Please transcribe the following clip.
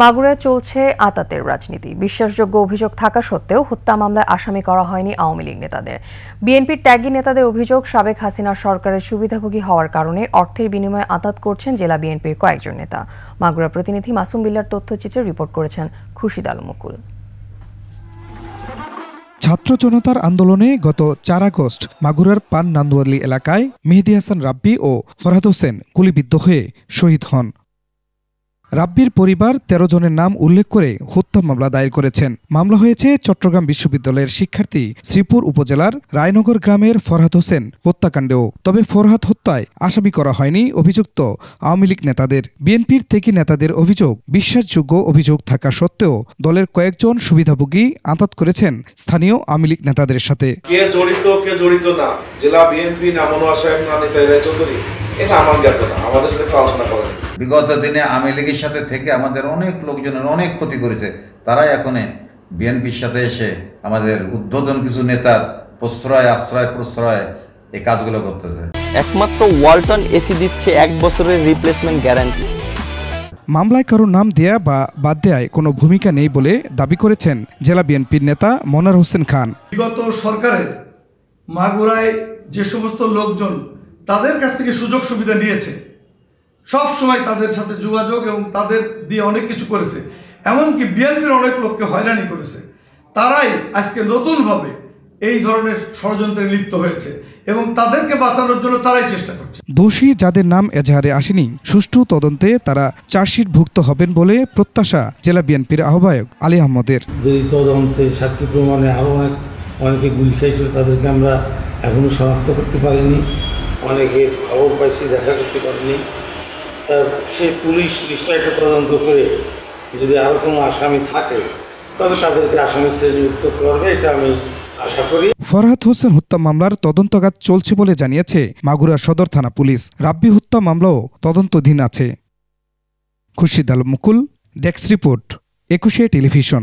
মাগুরায় চলছে আতাতের রাজনীতি। বিশ্বাসযোগ্য অভিযোগ থাকা সত্ত্বেও হত্যা মামলায় আসামি করা হয়নি আওয়ামী লীগ নেতাদের। বিএনপির ত্যাগী নেতাদের অভিযোগ, সাবেক হাসিনা সরকারের সুবিধাভোগী হওয়ার কারণে অর্থের বিনিময়ে আতাত করছেন জেলা বিএনপির কয়েকজন নেতা। মাগুরা প্রতিনিধি মাসুম বিল্লার তথ্যচিত্রে রিপোর্ট করেছেন খুরশিদ আলম মুকুল। ছাত্র জনতার আন্দোলনে গত ৪ আগস্ট মাগুরার পান নান্দুয়ালি এলাকায় মেহেদী হাসান রাব্বি ও ফরহাদ হোসেন গুলিবিদ্ধ হয়ে শহীদ হন। রাব্বির পরিবার ১৩ জনের নাম উল্লেখ করে হত্যা মামলা দায়ের করেছেন। মামলা হয়েছে চট্টগ্রাম বিশ্ববিদ্যালয়ের শিক্ষার্থী শ্রীপুর উপজেলার রায়নগর গ্রামের ফরহাদ হোসেন হত্যাকাণ্ডেও। তবে ফরহাদ হত্যায় আসামি করা হয়নি অভিযুক্ত আওয়ামী লীগ নেতাদের। বিএনপির ত্যাগী নেতাদের অভিযোগ, বিশ্বাসযোগ্য অভিযোগ থাকা সত্ত্বেও দলের কয়েকজন সুবিধাভোগী আঁতাত করেছেন স্থানীয় আওয়ামী লীগ নেতাদের সাথে। কে জড়িত না, জেলা বিএনপি না মনোয়ার সাহেব না নেতা চৌধুরী, এটা আমার জ্ঞাত না, আমাদের সাথে আলোচনা করেন। বিগত দিনে আওয়ামী লীগের সাথে থেকে আমাদের অনেক লোকজনের অনেক ক্ষতি করেছে। তারাই এখন বিএনপির সাথে এসে আমাদের উদ্বোধন কিছু নেতার প্রশ্রয় এই কাজগুলো করতেছে। একমাত্র ওয়ালটন এসি দিচ্ছে 1 বছরের রিপ্লেসমেন্ট গ্যারান্টি। মামলায় কারো নাম দেয়া বা বাদ দেয়ায় কোনো ভূমিকা নেই বলে দাবি করেছেন জেলা বিএনপির নেতা মনোয়ার হোসেন খান। বিগত সরকারের মাগুরায় যে সমস্ত লোকজন তাদের কাছ থেকে সুযোগ সুবিধা নিয়েছে, সব সময় তাদের সাথে যোগাযোগ এবং তাদের দিয়ে অনেক কিছু করেছে, এমনকি বিএনপির অনেক লোককে হয়রানি করেছে, তারাই আজকে নতুনভাবে এই ধরনের ষড়যন্ত্রে লিপ্ত হয়েছে এবং তাদেরকে বাঁচানোর জন্য তারাই চেষ্টা করছে। দোষী যাদের নাম এজাহারে আসেনি, সুষ্ঠু তদন্তে তারা চার্জশিটভুক্ত হবেন বলে প্রত্যাশা জেলা বিএনপির আহ্বায়ক আলী আহমদের। যদি তদন্তে সাক্ষী প্রমাণে আরও অনেকে গুলি খাইছিল, তাদেরকে আমরা এখনো শনাক্ত করতে পারিনি, অনেকের খবর পাইছি, দেখা করতে পারিনি। সে পুলিশ নিশ্চয়ই তদন্ত করে যদি আরও কোনো আসামি থাকে তবে তাদেরকে আসামি শ্রেণীভুক্ত করবে, এটা আমি আশা করি। ফরহাদ হোসেন হত্যা মামলার তদন্ত কাজ চলছে বলে জানিয়েছে মাগুরা সদর থানা পুলিশ। রাব্বি হত্যা মামলাও তদন্তাধীন আছে। খুরশিদ আলম মুকুল, ডেস্ক রিপোর্ট, ২১ টেলিভিশন।